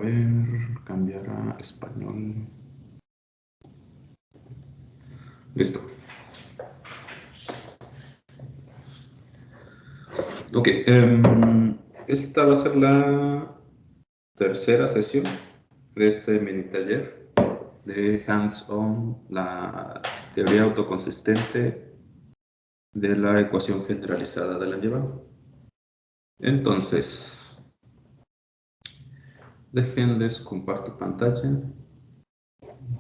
ver, cambiar a español. Listo. Ok, esta va a ser la tercera sesión de este mini taller de hands-on, la teoría autoconsistente de la ecuación generalizada de Langevin. Entonces, déjenles comparto pantalla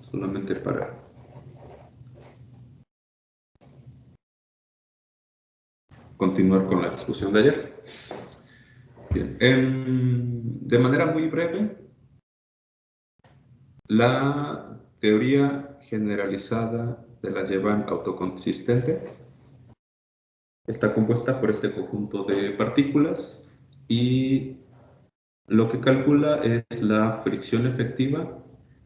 solamente para continuar con la discusión de ayer. Bien, de manera muy breve, la teoría generalizada de Langevin autoconsistente está compuesta por este conjunto de partículas y lo que calcula es la fricción efectiva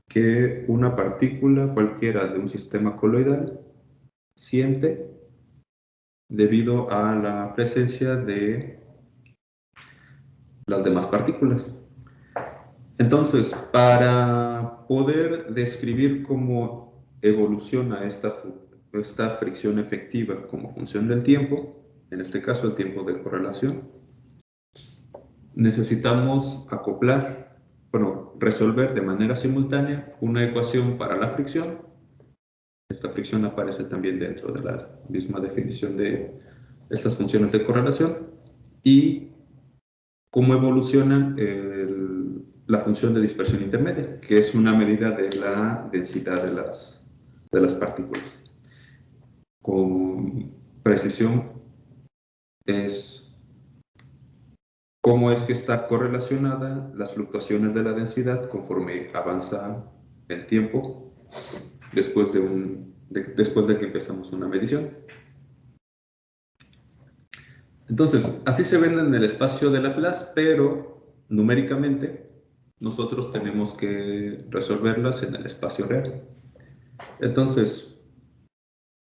que una partícula cualquiera de un sistema coloidal siente debido a la presencia de las demás partículas. Entonces, para poder describir cómo evoluciona esta fricción efectiva como función del tiempo, en este caso el tiempo de correlación, necesitamos resolver de manera simultánea una ecuación para la fricción. Esta fricción aparece también dentro de la misma definición de estas funciones de correlación y cómo evoluciona la función de dispersión intermedia, que es una medida de la densidad de las partículas. Con precisión es cómo es que está correlacionada las fluctuaciones de la densidad conforme avanza el tiempo después de que empezamos una medición. Entonces, así se ven en el espacio de Laplace, pero numéricamente nosotros tenemos que resolverlas en el espacio real. Entonces,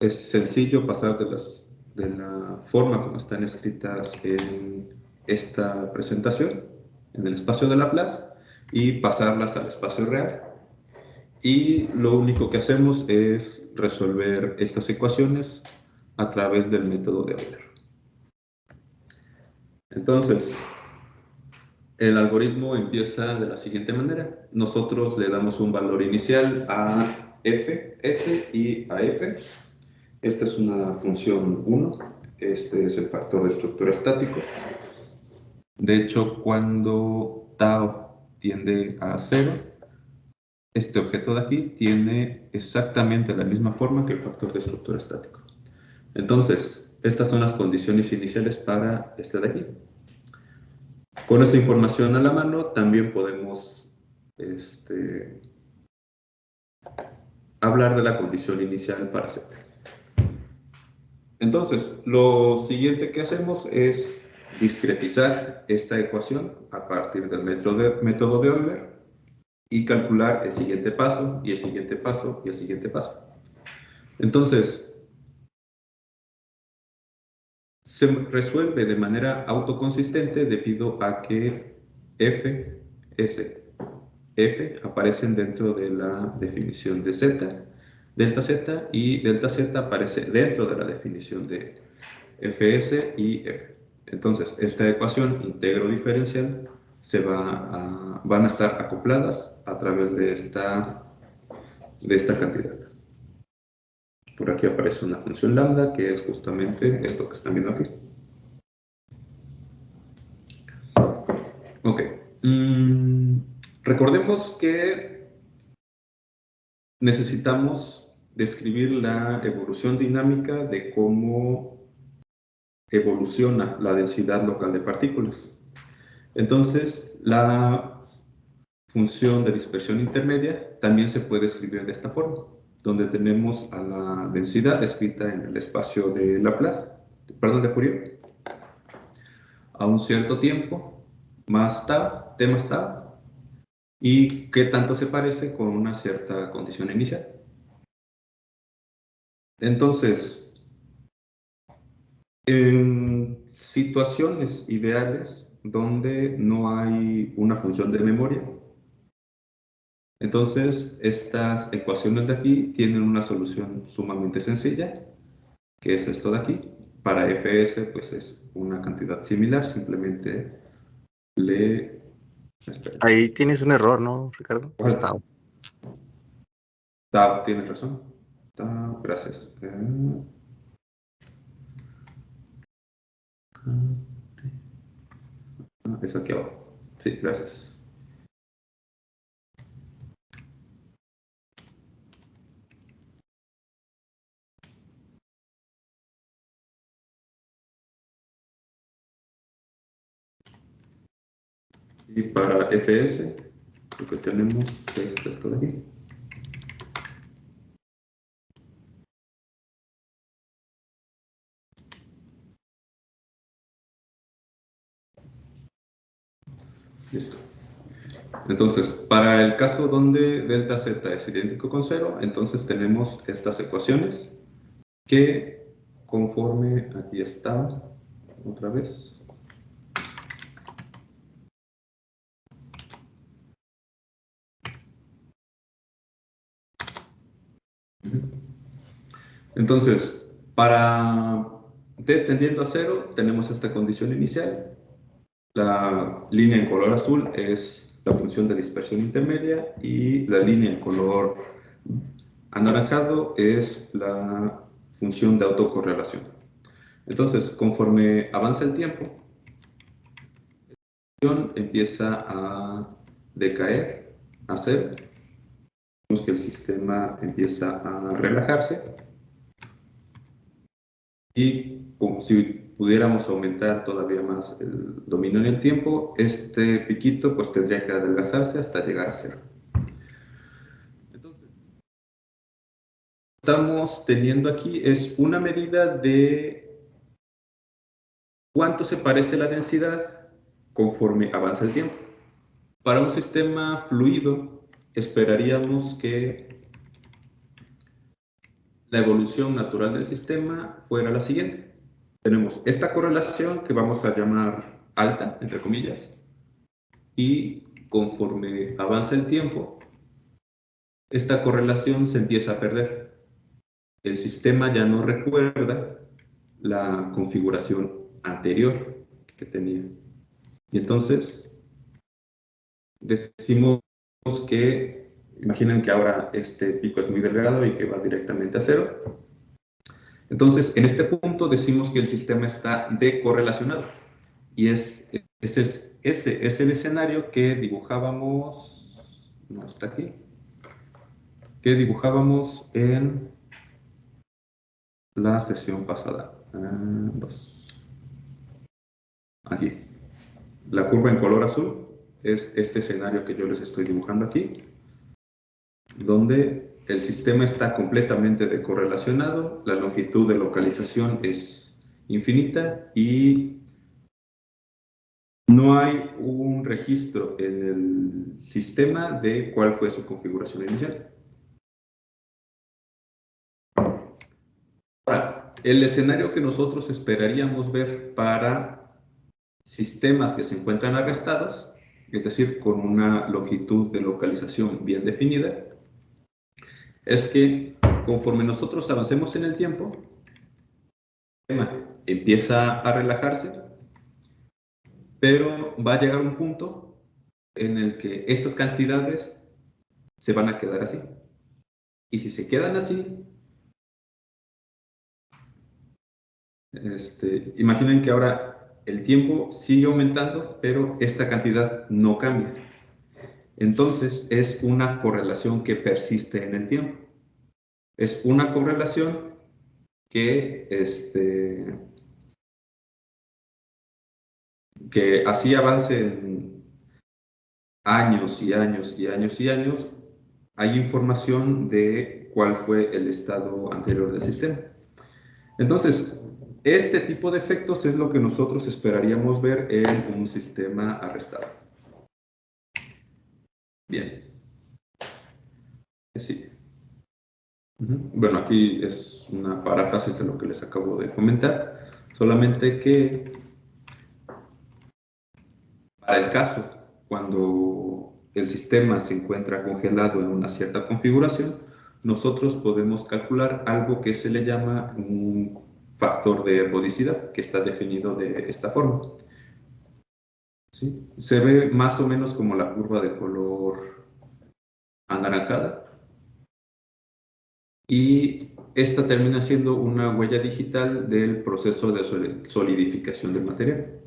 es sencillo pasar de la forma como están escritas en esta presentación, en el espacio de Laplace, y pasarlas al espacio real. Y lo único que hacemos es resolver estas ecuaciones a través del método de Euler. Entonces, el algoritmo empieza de la siguiente manera. Nosotros le damos un valor inicial a f, s y a f. Esta es una función 1. Este es el factor de estructura estático. De hecho, cuando tau tiende a 0, este objeto de aquí tiene exactamente la misma forma que el factor de estructura estático. Entonces, estas son las condiciones iniciales para este de aquí. Con esta información a la mano, también podemos hablar de la condición inicial para z. Entonces, lo siguiente que hacemos es discretizar esta ecuación a partir del método de Euler y calcular el siguiente paso, y el siguiente paso, y el siguiente paso. Entonces, se resuelve de manera autoconsistente debido a que f, s, f aparecen dentro de la definición de z, delta z, y delta z aparece dentro de la definición de fs y f. Entonces, esta ecuación integro diferencial van a estar acopladas a través de esta cantidad. Por aquí aparece una función lambda, que es justamente esto que están viendo aquí. Ok. Recordemos que necesitamos describir la evolución dinámica de cómo evoluciona la densidad local de partículas. Entonces, la función de dispersión intermedia también se puede escribir de esta forma, donde tenemos a la densidad escrita en el espacio de Laplace, perdón, de Fourier, a un cierto tiempo, más tau, t más tau, y qué tanto se parece con una cierta condición inicial. Entonces, en situaciones ideales donde no hay una función de memoria, Entonces, estas ecuaciones de aquí tienen una solución sumamente sencilla, que es esto de aquí. Para fs, pues es una cantidad similar, simplemente le... espera. Ahí tienes un error, ¿no, Ricardo? Es ¿Cuál? tau. Tau, tienes razón. Tau, gracias. Es aquí abajo. Sí, gracias. Y para fs, lo que tenemos es esto de aquí. Listo. Entonces, para el caso donde delta z es idéntico con 0, entonces tenemos estas ecuaciones que conforme, aquí está, otra vez. Entonces, para t tendiendo a 0, tenemos esta condición inicial. La línea en color azul es la función de dispersión intermedia y la línea en color anaranjado es la función de autocorrelación. Entonces, conforme avanza el tiempo, la función empieza a decaer, a cero. Vemos que el sistema empieza a relajarse y como si pudiéramos aumentar todavía más el dominio en el tiempo, este piquito pues tendría que adelgazarse hasta llegar a cero. Entonces, lo que estamos teniendo aquí es una medida de cuánto se parece la densidad conforme avanza el tiempo. Para un sistema fluido, esperaríamos que la evolución natural del sistema fuera la siguiente. Tenemos esta correlación que vamos a llamar alta, entre comillas, y conforme avanza el tiempo, esta correlación se empieza a perder. El sistema ya no recuerda la configuración anterior que tenía. Y entonces decimos que, imaginen que ahora este pico es muy delgado y que va directamente a cero. Entonces, en este punto decimos que el sistema está decorrelacionado. Y ese es el escenario que dibujábamos, no está aquí, que dibujábamos en la sesión pasada. Aquí. La curva en color azul es este escenario que yo les estoy dibujando aquí, donde el sistema está completamente decorrelacionado, la longitud de localización es infinita y no hay un registro en el sistema de cuál fue su configuración inicial. Ahora, el escenario que nosotros esperaríamos ver para sistemas que se encuentran arrestados, es decir, con una longitud de localización bien definida, es que conforme nosotros avancemos en el tiempo, el sistema empieza a relajarse, pero va a llegar un punto en el que estas cantidades se van a quedar así. Y si se quedan así, imaginen que ahora el tiempo sigue aumentando, pero esta cantidad no cambia. Entonces es una correlación que persiste en el tiempo. Es una correlación que, que así avance en años y años y años y años, hay información de cuál fue el estado anterior del sistema. Entonces, este tipo de efectos es lo que nosotros esperaríamos ver en un sistema arrestado. Bien. Sí. Bueno, aquí es una paráfrasis de lo que les acabo de comentar, solamente que para el caso, cuando el sistema se encuentra congelado en una cierta configuración, nosotros podemos calcular algo que se le llama un factor de ergodicidad, que está definido de esta forma. ¿Sí? Se ve más o menos como la curva de color anaranjada. Y esta termina siendo una huella digital del proceso de solidificación del material.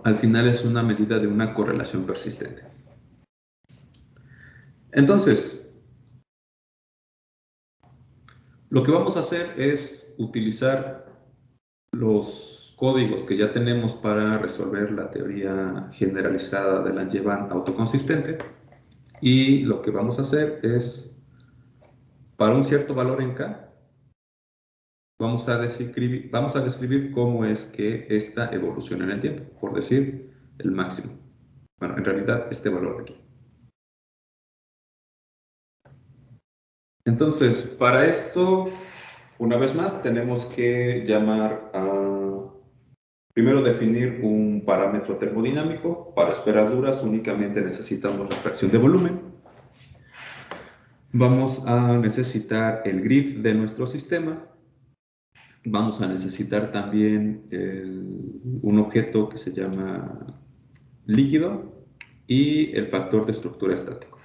Al final es una medida de una correlación persistente. Entonces, lo que vamos a hacer es utilizar los códigos que ya tenemos para resolver la teoría generalizada de Langevin autoconsistente, y lo que vamos a hacer es, para un cierto valor en K, vamos a describir cómo es que esta evoluciona en el tiempo, por decir el máximo. Bueno, en realidad este valor de aquí. Entonces, para esto, una vez más, tenemos que llamar a, primero definir un parámetro termodinámico. Para esferas duras únicamente necesitamos la fracción de volumen. Vamos a necesitar el grid de nuestro sistema. Vamos a necesitar también un objeto que se llama líquido y el factor de estructura estático.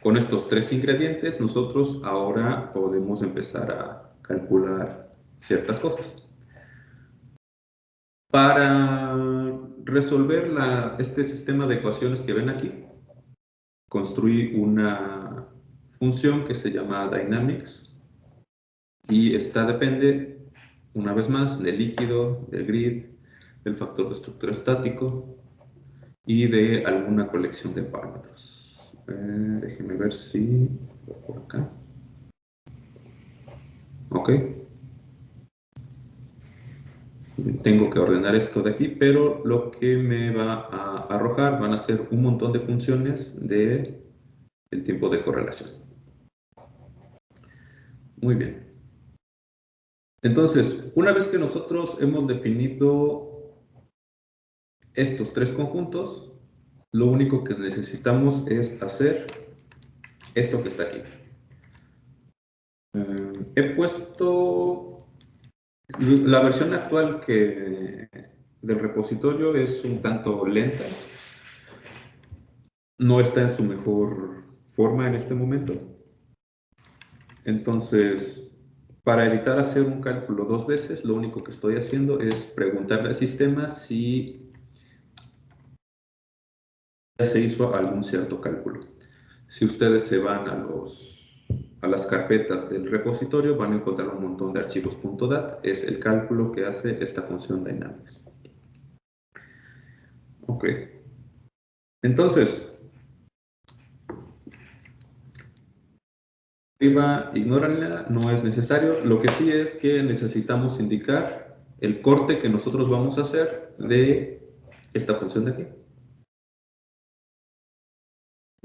Con estos tres ingredientes, nosotros ahora podemos empezar a calcular ciertas cosas. Para resolver este sistema de ecuaciones que ven aquí, construí una función que se llama dynamics, y esta depende, una vez más, del líquido, del grid, del factor de estructura estático y de alguna colección de parámetros. Déjenme ver si por acá. Ok. Tengo que ordenar esto de aquí, pero lo que me va a arrojar van a ser un montón de funciones del tiempo de correlación. Muy bien. Entonces, una vez que nosotros hemos definido estos tres conjuntos, lo único que necesitamos es hacer esto que está aquí. He puesto la versión actual del repositorio, es un tanto lenta. No está en su mejor forma en este momento. Entonces, para evitar hacer un cálculo dos veces, lo único que estoy haciendo es preguntarle al sistema si ya se hizo algún cierto cálculo. Si ustedes se van a las carpetas del repositorio, van a encontrar un montón de archivos .dat. Es el cálculo que hace esta función dynamics. Ok. Entonces, arriba, ignórenla, no es necesario. Lo que sí es que necesitamos indicar el corte que nosotros vamos a hacer de esta función de aquí.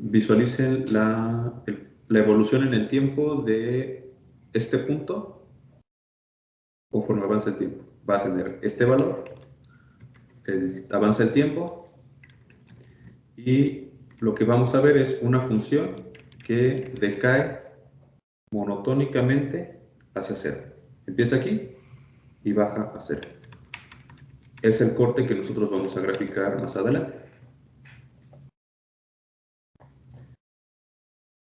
Visualicen la evolución en el tiempo de este punto conforme avanza el tiempo. Va a tener este valor, avanza el tiempo, y lo que vamos a ver es una función que decae monotónicamente hacia cero. Empieza aquí y baja a cero. Es el corte que nosotros vamos a graficar más adelante.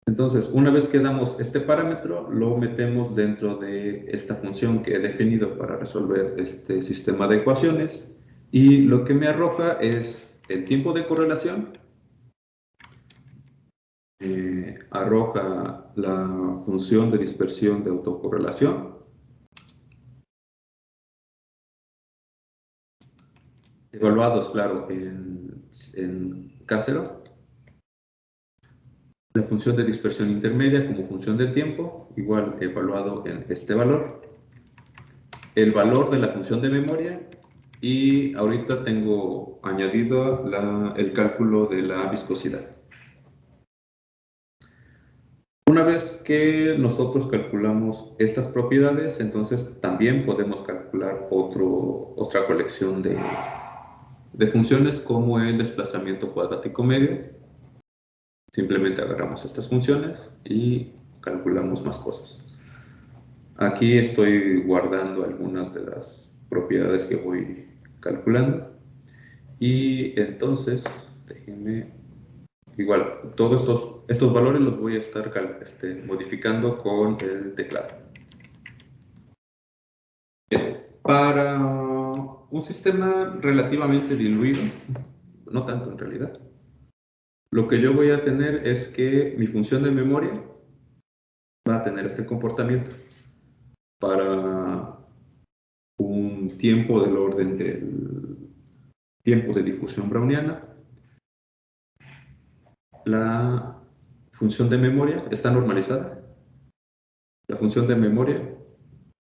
Entonces, una vez que damos este parámetro, lo metemos dentro de esta función que he definido para resolver este sistema de ecuaciones, y lo que me arroja es el tiempo de correlación, arroja la función de dispersión de autocorrelación, evaluados, claro, en K0, la función de dispersión intermedia como función del tiempo, igual evaluado en este valor, el valor de la función de memoria, y ahorita tengo añadido el cálculo de la viscosidad. Una vez que nosotros calculamos estas propiedades, entonces también podemos calcular otra colección de de funciones como el desplazamiento cuadrático medio. Simplemente agarramos estas funciones y calculamos más cosas. Aquí estoy guardando algunas de las propiedades que voy calculando. Y entonces, déjenme, igual, todos estos valores los voy a estar modificando con el teclado. Bien, para un sistema relativamente diluido, no tanto en realidad, lo que yo voy a tener es que mi función de memoria va a tener este comportamiento. Para un tiempo del orden del tiempo de difusión browniana, la función de memoria está normalizada. La función de memoria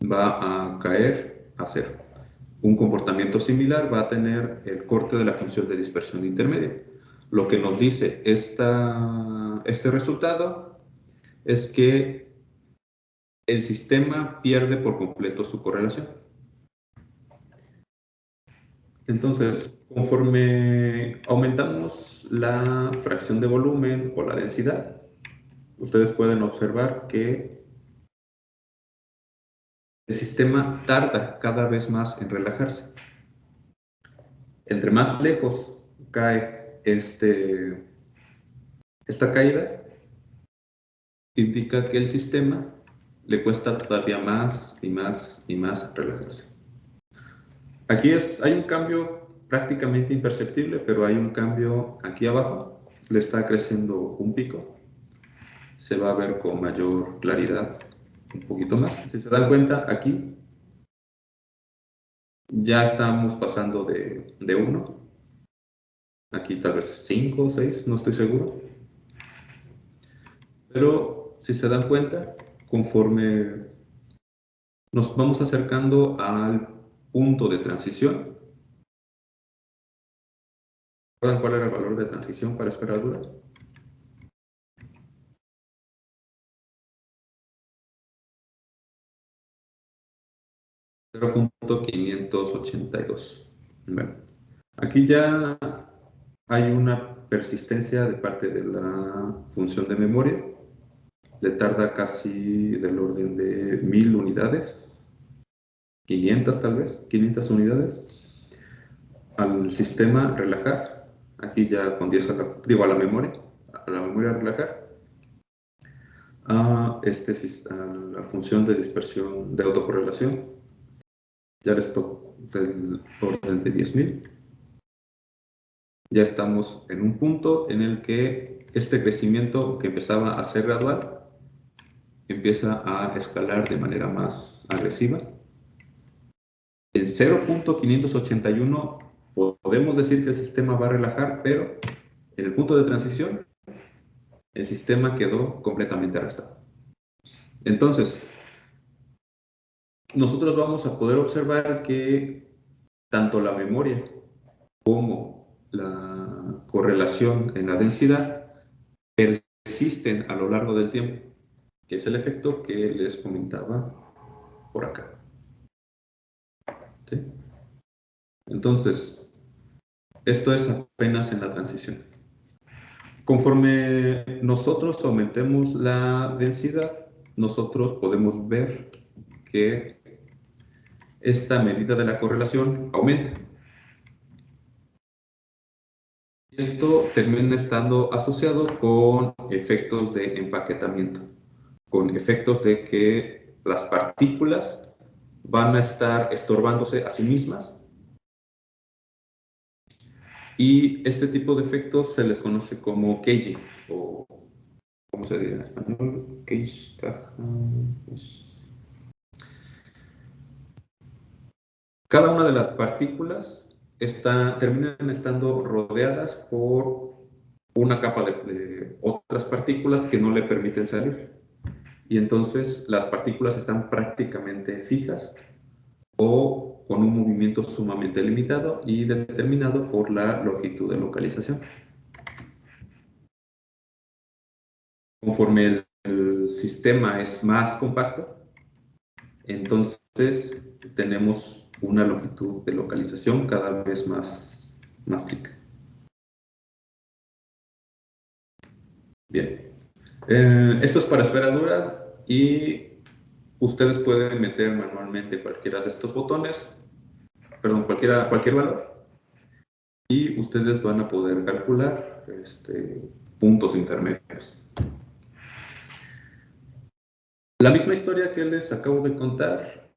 va a caer a cero. Un comportamiento similar va a tener el corte de la función de dispersión intermedia. Lo que nos dice este resultado es que el sistema pierde por completo su correlación. Entonces, conforme aumentamos la fracción de volumen o la densidad, ustedes pueden observar que el sistema tarda cada vez más en relajarse. Entre más lejos cae esta caída, indica que el sistema le cuesta todavía más y más y más relajarse. Aquí hay un cambio prácticamente imperceptible, pero hay un cambio aquí abajo. Le está creciendo un pico. Se va a ver con mayor claridad un poquito más. Si se dan cuenta, aquí ya estamos pasando de 1. Aquí tal vez 5 o 6, no estoy seguro. Pero si se dan cuenta, conforme nos vamos acercando al punto de transición, ¿recuerdan cuál era el valor de transición para esperadura? 0.582. Bueno, aquí ya hay una persistencia de parte de la función de memoria. Le tarda casi del orden de 1000 unidades, 500 tal vez, 500 unidades, al sistema relajar. Aquí ya con 10 a la memoria relajar, a la función de dispersión de autocorrelación, ya les tocó del orden de 10.000. Ya estamos en un punto en el que este crecimiento que empezaba a ser gradual empieza a escalar de manera más agresiva. En 0.581 podemos decir que el sistema va a relajar, pero en el punto de transición el sistema quedó completamente arrastrado. Entonces, nosotros vamos a poder observar que tanto la memoria como la correlación en la densidad persisten a lo largo del tiempo, que es el efecto que les comentaba por acá. ¿Sí? Entonces, esto es apenas en la transición. Conforme nosotros aumentemos la densidad, nosotros podemos ver que esta medida de la correlación aumenta. Esto termina estando asociado con efectos de empaquetamiento, con efectos de que las partículas van a estar estorbándose a sí mismas, y este tipo de efectos se les conoce como caging, o ¿cómo se dice en español? Cage. Cada una de las partículas terminan estando rodeadas por una capa de otras partículas que no le permiten salir. Y entonces las partículas están prácticamente fijas o con un movimiento sumamente limitado y determinado por la longitud de localización. Conforme el sistema es más compacto, entonces tenemos una longitud de localización cada vez más más clic. Bien. Esto es para esferaduras y ustedes pueden meter manualmente cualquiera de estos botones, perdón, cualquier valor, y ustedes van a poder calcular puntos intermedios. La misma historia que les acabo de contar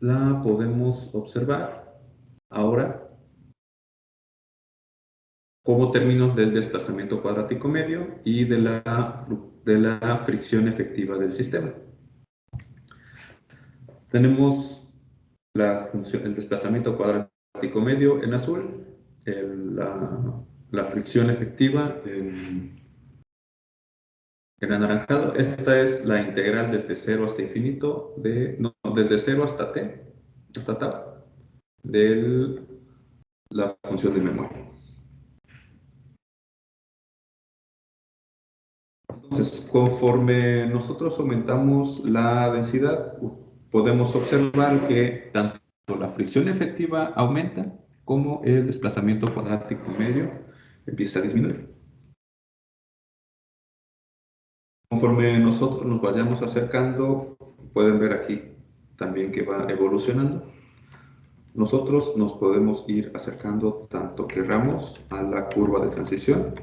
la podemos observar ahora como términos del desplazamiento cuadrático medio y de la fricción efectiva del sistema. Tenemos el desplazamiento cuadrático medio en azul, la fricción efectiva en anaranjado. Esta es la integral desde 0 hasta infinito, desde 0 hasta t, hasta tau, de la función de memoria. Entonces, conforme nosotros aumentamos la densidad, podemos observar que tanto la fricción efectiva aumenta como el desplazamiento cuadrático medio empieza a disminuir. Conforme nosotros nos vayamos acercando, pueden ver aquí también que va evolucionando. Nosotros nos podemos ir acercando tanto querramos a la curva de transición.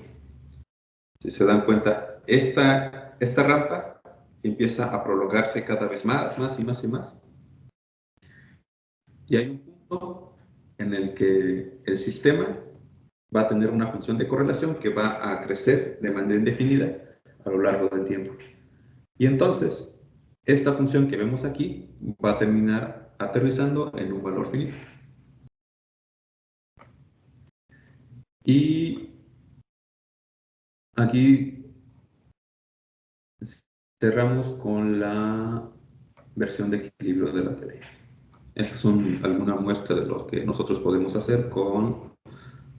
Si se dan cuenta, esta rampa empieza a prolongarse cada vez más y más y más. Y hay un punto en el que el sistema va a tener una función de correlación que va a crecer de manera indefinida a lo largo del tiempo. Y entonces, esta función que vemos aquí va a terminar aterrizando en un valor finito. Y aquí cerramos con la versión de equilibrio de la teoría. Estas son alguna muestra de lo que nosotros podemos hacer con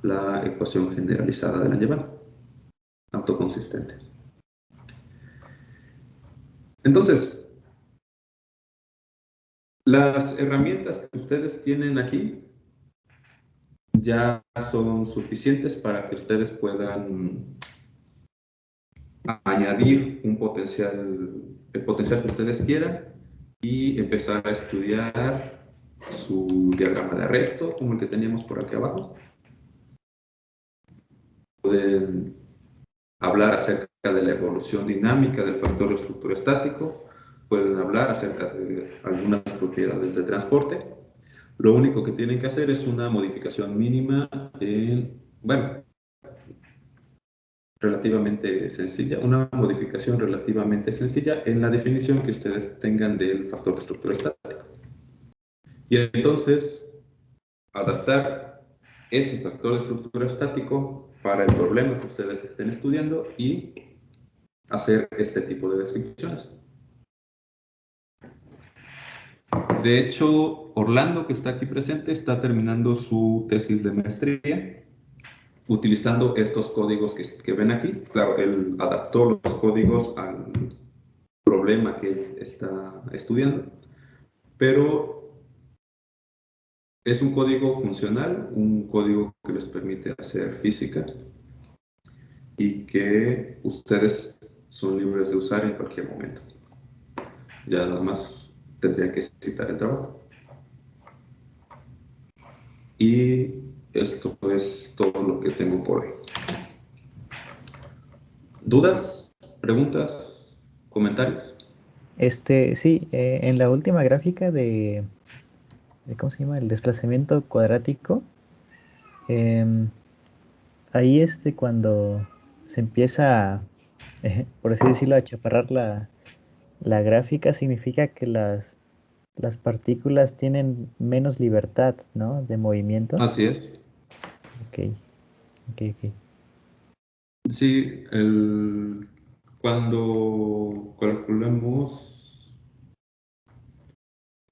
la ecuación generalizada de Langevin, autoconsistente. Entonces, las herramientas que ustedes tienen aquí ya son suficientes para que ustedes puedan añadir el potencial que ustedes quieran y empezar a estudiar su diagrama de arresto, como el que teníamos por aquí abajo. Pueden hablar acerca de la evolución dinámica del factor de estructura estático, pueden hablar acerca de algunas propiedades del transporte. Lo único que tienen que hacer es una modificación mínima relativamente sencilla, una modificación relativamente sencilla en la definición que ustedes tengan del factor de estructura estático. Y entonces, adaptar ese factor de estructura estático para el problema que ustedes estén estudiando y hacer este tipo de descripciones. De hecho, Orlando, que está aquí presente, está terminando su tesis de maestría utilizando estos códigos que ven aquí. Claro, él adaptó los códigos al problema que él está estudiando, pero es un código funcional, un código que les permite hacer física y que ustedes son libres de usar en cualquier momento. Ya nada más tendrían que citar el trabajo. Y esto es todo lo que tengo por hoy. ¿Dudas? ¿Preguntas? ¿Comentarios? Sí, en la última gráfica ¿cómo se llama? El desplazamiento cuadrático, ahí cuando se empieza, por así decirlo, a chaparrar la gráfica, significa que las partículas tienen menos libertad, ¿no? De movimiento. Así es. Ok. Sí, cuando calculamos,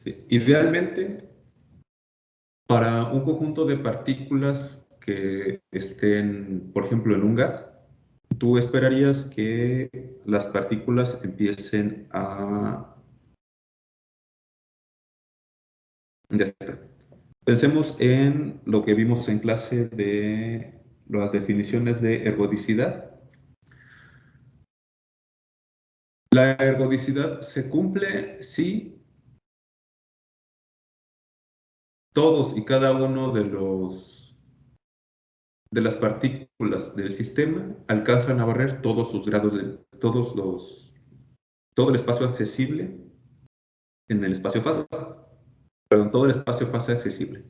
sí, idealmente, para un conjunto de partículas que estén, por ejemplo, en un gas, tú esperarías que las partículas empiecen a... Ya está. Pensemos en lo que vimos en clase de las definiciones de ergodicidad. La ergodicidad se cumple si todos y cada uno de las partículas del sistema alcanzan a barrer todos sus grados de todo el espacio accesible en el espacio fase. Perdón, todo el espacio fase accesible.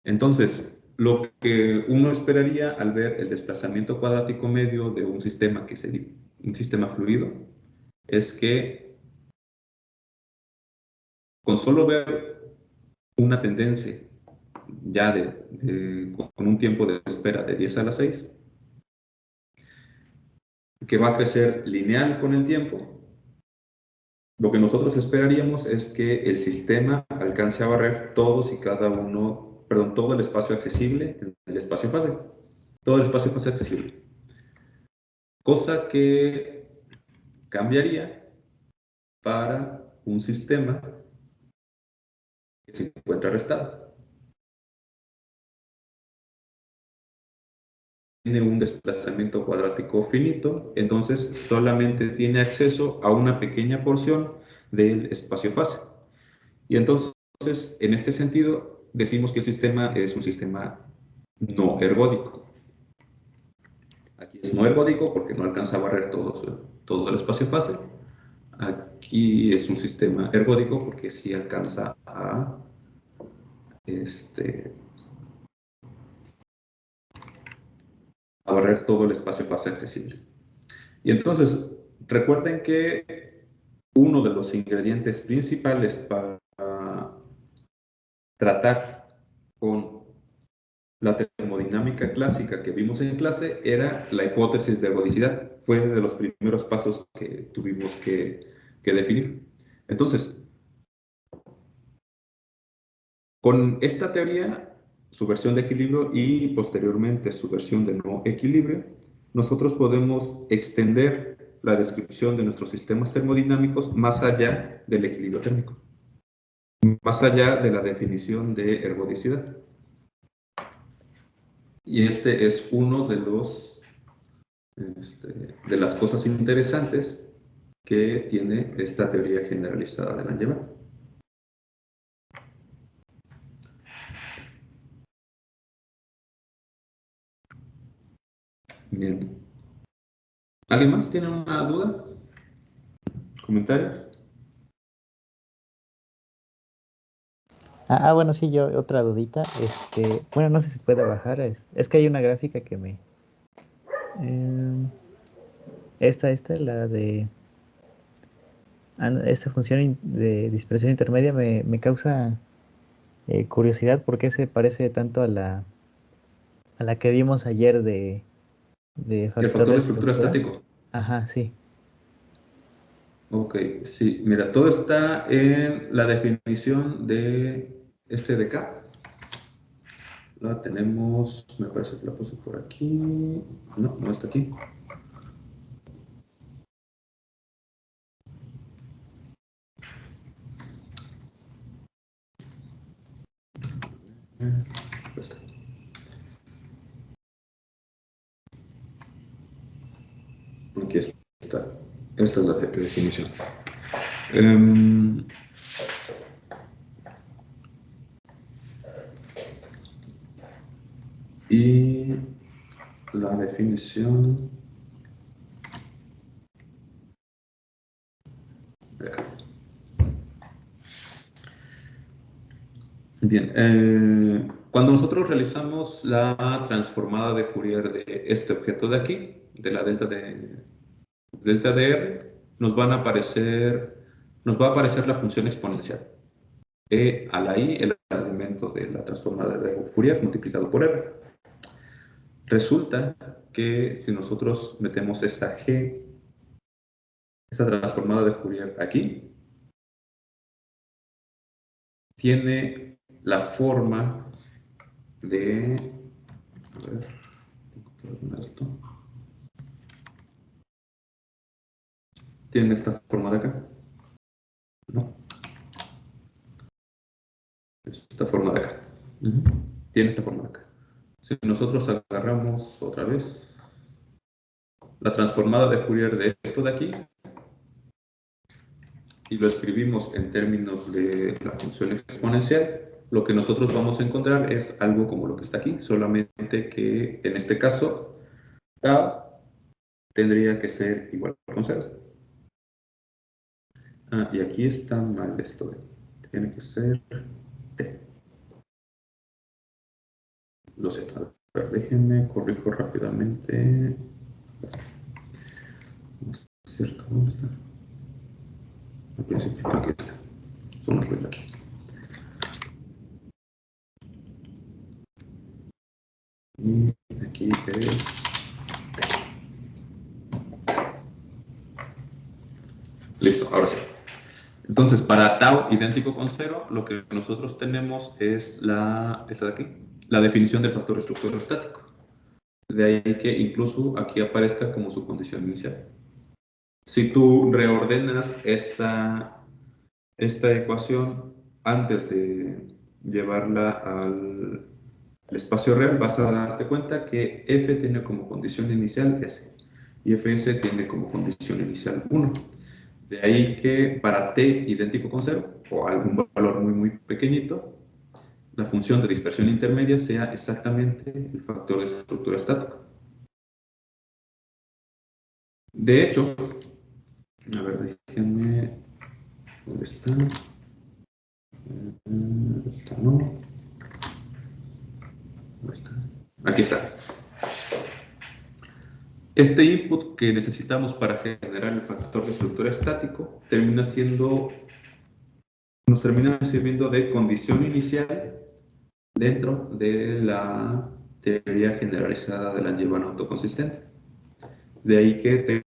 Entonces, lo que uno esperaría al ver el desplazamiento cuadrático medio de un sistema un sistema fluido es que con solo ver una tendencia ya con un tiempo de espera de 10 a la 6, que va a crecer lineal con el tiempo, lo que nosotros esperaríamos es que el sistema alcance a barrer todos y cada uno, perdón, todo el espacio accesible en el espacio fase, todo el espacio fase accesible. Cosa que cambiaría para un sistema que se encuentra restado. Tiene un desplazamiento cuadrático finito, entonces solamente tiene acceso a una pequeña porción del espacio fase. Y entonces, en este sentido, decimos que el sistema es un sistema no ergódico. Aquí es no ergódico porque no alcanza a barrer todo el espacio fase. Aquí es un sistema ergódico porque sí alcanza a barrer todo el espacio fase accesible. Y entonces, recuerden que uno de los ingredientes principales para tratar con la termodinámica clásica que vimos en clase era la hipótesis de ergodicidad. Fue de los primeros pasos que tuvimos que definir. Entonces, con esta teoría, su versión de equilibrio y posteriormente su versión de no equilibrio, nosotros podemos extender la descripción de nuestros sistemas termodinámicos más allá del equilibrio térmico, más allá de la definición de ergodicidad. Y este es uno de las cosas interesantes que tiene esta teoría generalizada de Langevin. Bien. ¿Alguien más tiene una duda? ¿Comentarios? Bueno, sí, yo otra dudita. Bueno, no sé si puede bajar. Es que hay una gráfica que la de esta función de dispersión intermedia me causa curiosidad porque se parece tanto a la que vimos ayer de El factor factor de de estructura estructura. estático. Ajá, sí. Ok, sí, mira, todo está en la definición de este de K. La tenemos, me parece que la puse por aquí. No, no está aquí. Está. Aquí está. Esta es la definición. Y la definición de acá. Bien, cuando nosotros realizamos la transformada de Fourier de este objeto de aquí, de la delta de R, nos va a aparecer la función exponencial. E a la I, el argumento de la transformada de Fourier multiplicado por R. Resulta que si nosotros metemos esta G, esta transformada de Fourier aquí, tiene la forma de... A ver, tengo que esto. Tiene esta forma de acá. No. esta forma de acá. Tiene esta forma de acá. Si nosotros agarramos otra vez la transformada de Fourier de esto de aquí y lo escribimos en términos de la función exponencial, lo que nosotros vamos a encontrar es algo como lo que está aquí, solamente que en este caso tau tendría que ser igual con 0. Y aquí está mal esto. Tiene que ser t. Lo sé. A ver, déjenme, corrijo rápidamente. No es cierto, ¿dónde está? Al principio, aquí está. Son las de aquí. Y aquí es listo, ahora sí. Entonces, para tau idéntico con 0, lo que nosotros tenemos es esta de aquí, la definición del factor estructura estático. De ahí que incluso aquí aparezca como su condición inicial. Si tú reordenas esta ecuación antes de llevarla al espacio real, vas a darte cuenta que f tiene como condición inicial s y fs tiene como condición inicial 1. De ahí que para t idéntico con 0, o algún valor muy pequeñito, la función de dispersión intermedia sea exactamente el factor de estructura estática. De hecho, a ver, déjenme, ¿dónde está? Esta no. ¿Dónde está? Aquí está. Este input que necesitamos para generar el factor de estructura estático nos termina sirviendo de condición inicial dentro de la teoría generalizada de la Langevin autoconsistente. De ahí que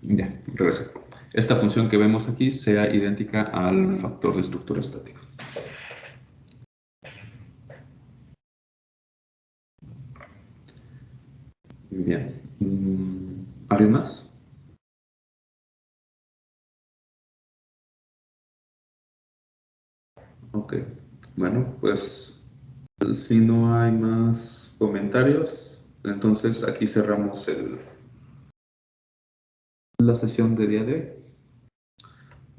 ya, regreso. Esta función que vemos aquí sea idéntica al factor de estructura estática. Bien. ¿Alguien más? Ok. Bueno, pues si no hay más comentarios, entonces aquí cerramos la sesión de día de hoy.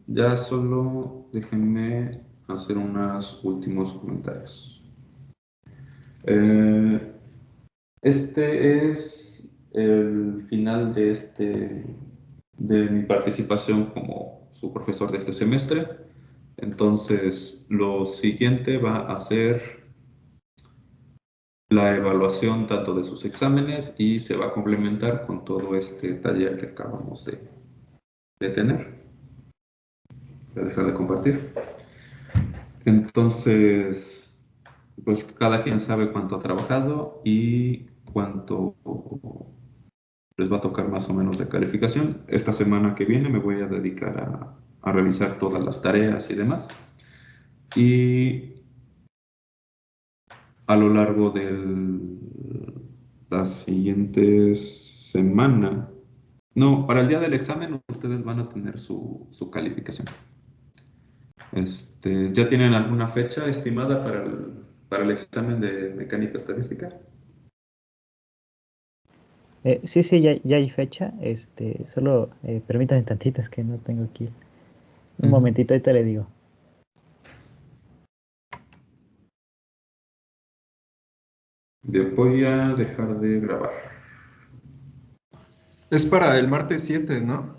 Ya solo déjenme hacer unos últimos comentarios. Este es el final de mi participación como su profesor de este semestre. Entonces, lo siguiente va a ser la evaluación tanto de sus exámenes y se va a complementar con todo este taller que acabamos de tener. Voy a dejar de compartir. Entonces, pues cada quien sabe cuánto ha trabajado y cuánto les va a tocar más o menos de calificación. Esta semana que viene me voy a dedicar a realizar todas las tareas y demás. Y a lo largo de las siguientes semanas, no, para el día del examen ustedes van a tener su calificación. ¿Ya tienen alguna fecha estimada para el examen de mecánica estadística? Sí, ya hay fecha. Solo permítanme tantitas que no tengo aquí. Un momentito, ahorita le digo. Voy a dejar de grabar. Es para el martes 7, ¿no?